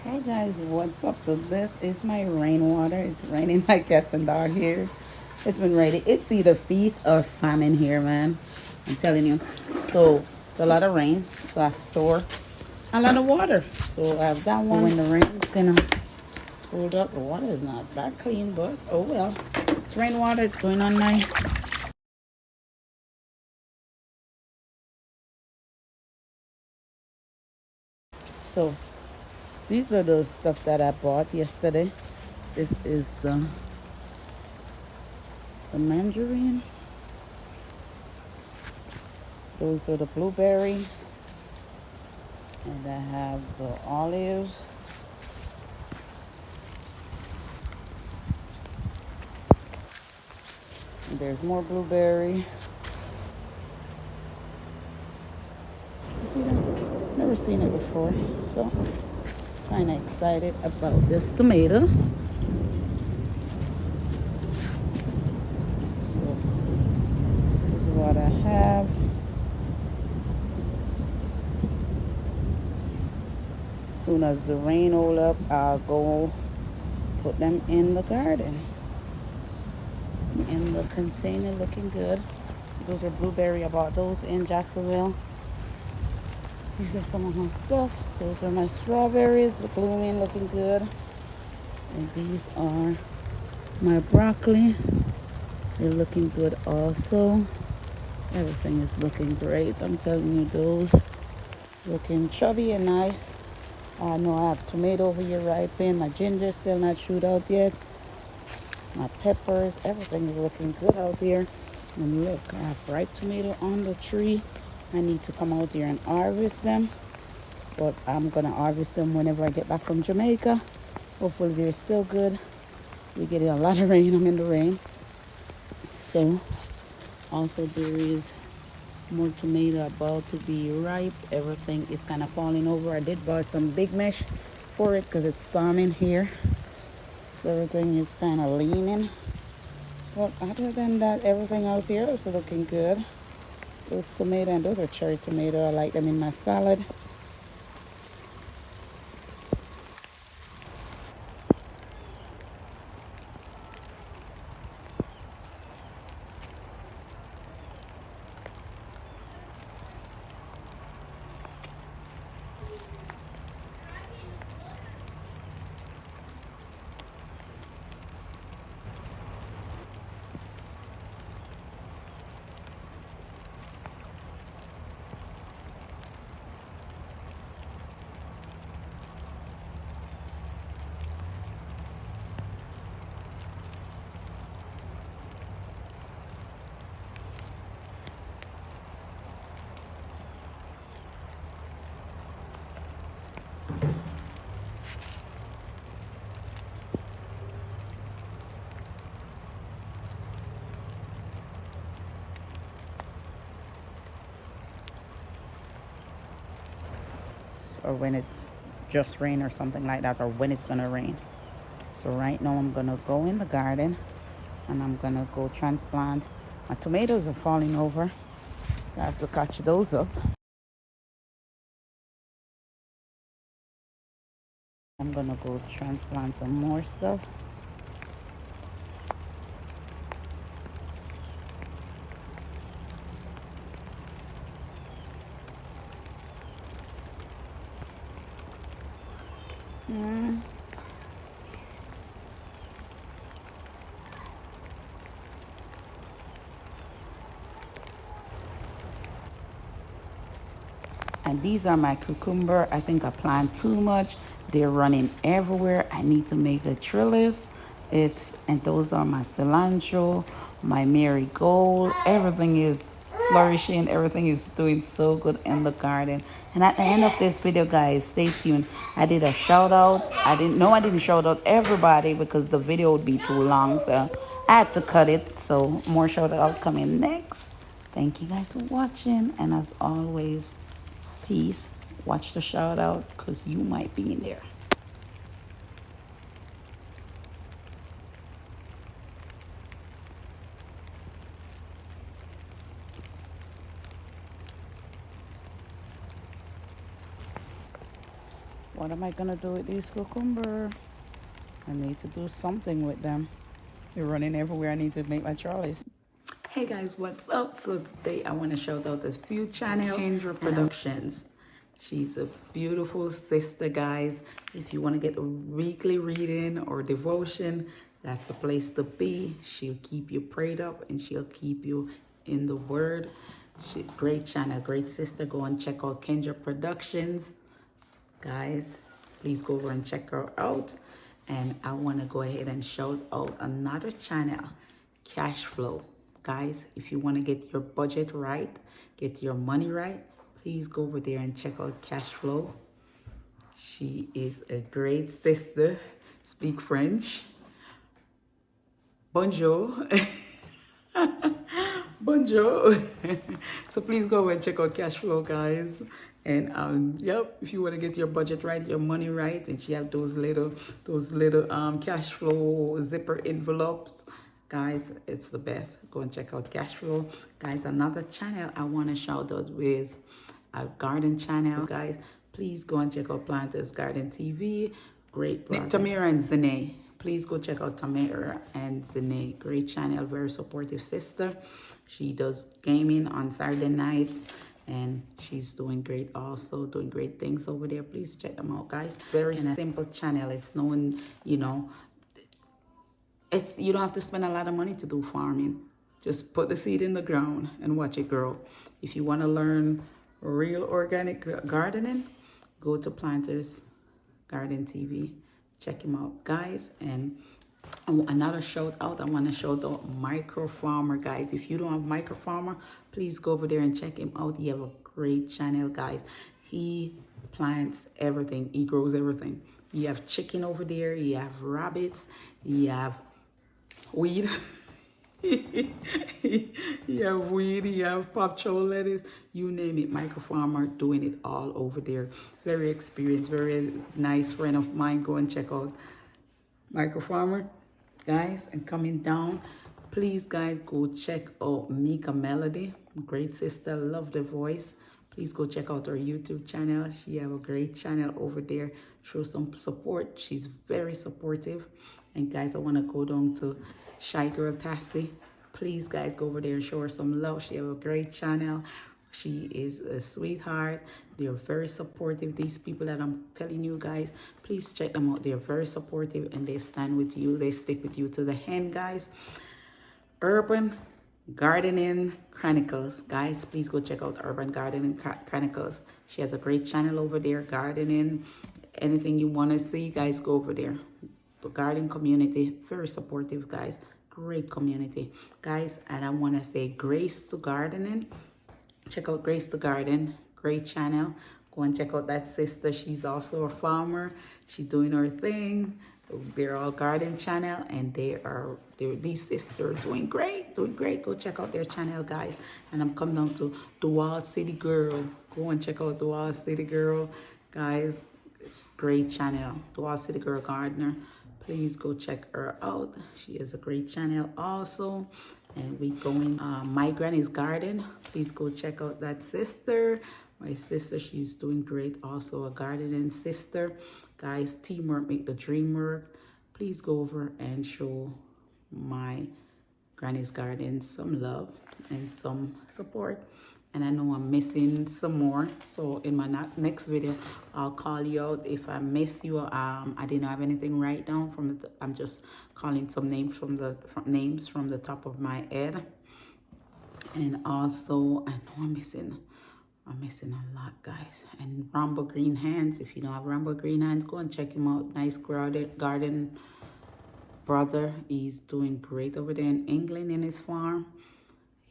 Hey guys, what's up? So this is my rainwater. It's raining like cats and dog here. It's been ready. It's either feast or famine here, man. I'm telling you. So it's a lot of rain. So I store a lot of water. So I've got one. When the rain's gonna hold up, the water is not that clean, but oh well. It's rainwater. It's going on my. So these are the stuff that I bought yesterday. This is the mandarin. Those are the blueberries. And I have the olives. And there's more blueberry. See that? Never seen it before. So kind of excited about this tomato. So this is what I have. Soon as the rain hold up, I'll go put them in the garden. In the container, looking good. Those are blueberry. I bought those in Jacksonville. These are some of my stuff. Those are my strawberries, blooming, looking good. And these are my broccoli. They're looking good also. Everything is looking great. I'm telling you, those looking chubby and nice. I know I have tomato over here ripening. My ginger still not shoot out yet. My peppers, everything is looking good out here. And look, I have ripe tomato on the tree. I need to come out here and harvest them. But I'm gonna harvest them whenever I get back from Jamaica. Hopefully they're still good. We get a lot of rain. I'm in the rain. So also there is more tomato about to be ripe. Everything is kind of falling over. I did buy some big mesh for it because it's storming here. So everything is kind of leaning. But other than that, everything out here is looking good. Those tomato and those are cherry tomato. I like them in my salad. Or when it's just rain or something like that, or when it's gonna rain. So right now I'm gonna go in the garden and I'm gonna go transplant. My tomatoes are falling over. I have to catch those up. I'm gonna go transplant some more stuff. Mm. And these are my cucumber. I think I planted too much. They're running everywhere. I need to make a trellis. And those are my cilantro, my marigold. Everything is flourishing. Everything is doing so good in the garden. And at the end of this video, guys, stay tuned. I did a shout out. I didn't shout out everybody because the video would be too long. So I had to cut it. So more shout out coming next. Thank you guys for watching. And as always, peace. Watch the shout out because you might be in there. What am I gonna do with these cucumber? I need to do something with them. They're running everywhere. I need to make my trolleys. Hey guys, what's up? So today I want to shout out the few channel, Kendra Productions. She's a beautiful sister, guys. If you want to get a weekly reading or devotion, that's the place to be. She'll keep you prayed up and she'll keep you in the word. Great channel, great sister. Go and check out Kendra Productions. Guys, please go over and check her out. And I want to go ahead and shout out another channel, Cash Flow. Guys, if you want to get your budget right, get your money right, please go over there and check out Cash Flow. She is a great sister. Speak French. Bonjour. Bonjour. So please go and check out Cash Flow, guys. And yep, if you want to get your budget right, your money right, and she have those little cash flow zipper envelopes, guys, it's the best. Go and check out Cash Flow. Guys, another channel I want to shout out is a garden channel. Guys, please go and check out Planters Garden TV. Great brother. Tamara and Zane. Please go check out Tamara and Zane. Great channel, very supportive sister. She does gaming on Saturday nights. And she's doing great also, doing great things over there. Please check them out, guys. Very simple channel. It's known, you know, you don't have to spend a lot of money to do farming. Just put the seed in the ground and watch it grow. If you want to learn real organic gardening, go to Planters Garden TV. Check him out, guys. And another shout out, I want to shout out Micro Farmer, guys. If you don't have Micro Farmer, please go over there and check him out. He have a great channel, guys. He plants everything. He grows everything. You have chicken over there. You have rabbits. You have weed. You have weed. You have pop chow lettuce. You name it. Micro Farmer doing it all over there. Very experienced, very nice friend of mine. Go and check out Micro Farmer, guys. And coming down, please, guys, go check out Mika Melody. Great sister, love the voice. Please go check out her YouTube channel. She have a great channel over there. Show some support. She's very supportive. And guys, I want to go down to Shy Girl Tassie. Please, guys, go over there and show her some love. She have a great channel. She is a sweetheart. They're very supportive. These people that I'm telling you, guys, please check them out. They're very supportive and they stand with you. They stick with you to the end, guys. Urban Gardening Chronicles. Guys, please go check out Urban Gardening Chronicles. She has a great channel over there, gardening. Anything you want to see, guys, go over there. The garden community, very supportive, guys. Great community, guys. And I want to say Grace to Gardening. Check out Grace to Garden. Great channel. Go and check out that sister. She's also a farmer. She's doing her thing. They're all garden channel, and these sisters doing great, Go check out their channel, guys. And I'm coming down to Dual City Girl. Go and check out Dual City Girl, guys. Great channel, Dual City Girl Gardener. Please go check her out. She is a great channel also. And we going My Granny's Garden. Please go check out that sister. My sister, she's doing great. Also a gardening sister. Guys, teamwork make the dream work. Please go over and show My Granny's Garden some love and some support. And I know I'm missing some more. So in my next video, I'll call you out if I miss you. I didn't have anything right now. I'm just calling some names from the top of my head. And also, I know I'm missing a lot, guys. And Rambo Green Hands. If you don't have Rambo Green Hands, go and check him out. Nice garden brother. He's doing great over there in England in his farm.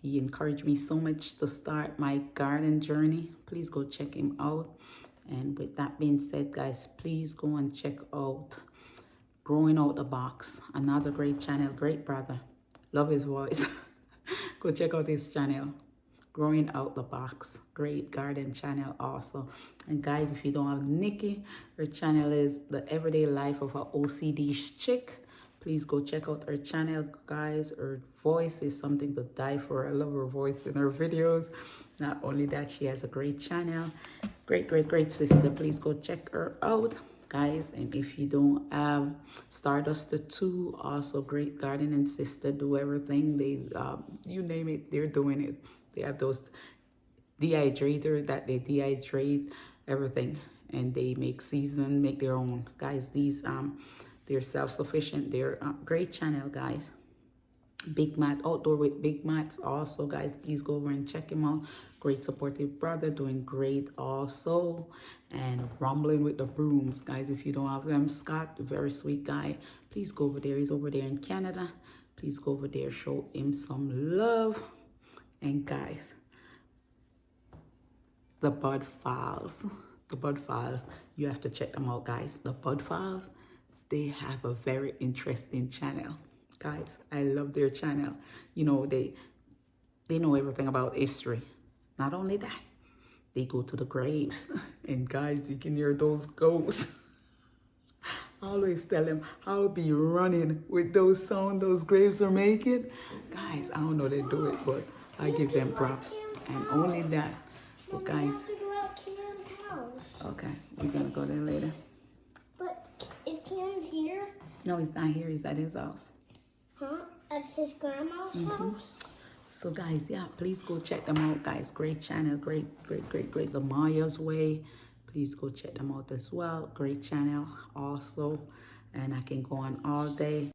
He encouraged me so much to start my garden journey. Please go check him out. And with that being said, guys, please go and check out Growing Out the Box. Another great channel, great brother. Love his voice. Go check out his channel, Growing Out the Box. Great garden channel also. And guys, if you don't have Nikki, her channel is The Everyday Life of a OCD Chick. Please go check out her channel, guys. Her voice is something to die for. I love her voice in her videos. Not only that, she has a great channel. great sister. Please go check her out, guys. And if you don't have Stardust the 2, also great gardening sister, do everything. They you name it, they're doing it. They have those dehydrator that they dehydrate everything, and they make season, make their own, guys. These they're self-sufficient. They're great channel, guys. Big Mat, outdoor with Big Mats also, guys. Please go over and check him out. Great supportive brother, doing great also. And Rumbling with the Brooms, guys. If you don't have them, Scott, very sweet guy, please go over there. He's over there in Canada. Please go over there, show him some love. And guys, the Bud Files, you have to check them out, guys. The Bud Files, they have a very interesting channel, guys. I love their channel. You know, they know everything about history. Not only that, they go to the graves, and guys, you can hear those ghosts. I always tell them I'll be running with those sounds those graves are making. Guys, I don't know they do it, but I give them props. And only that. But guys, we have to go out Cam's house. okay, we're gonna go there later. But is Cam here? No, he's not here. He's at his house. Huh? At his grandma's house? So guys, yeah, please go check them out, guys. Great channel, great. The Maya's Way. Please go check them out as well. Great channel also. And I can go on all day.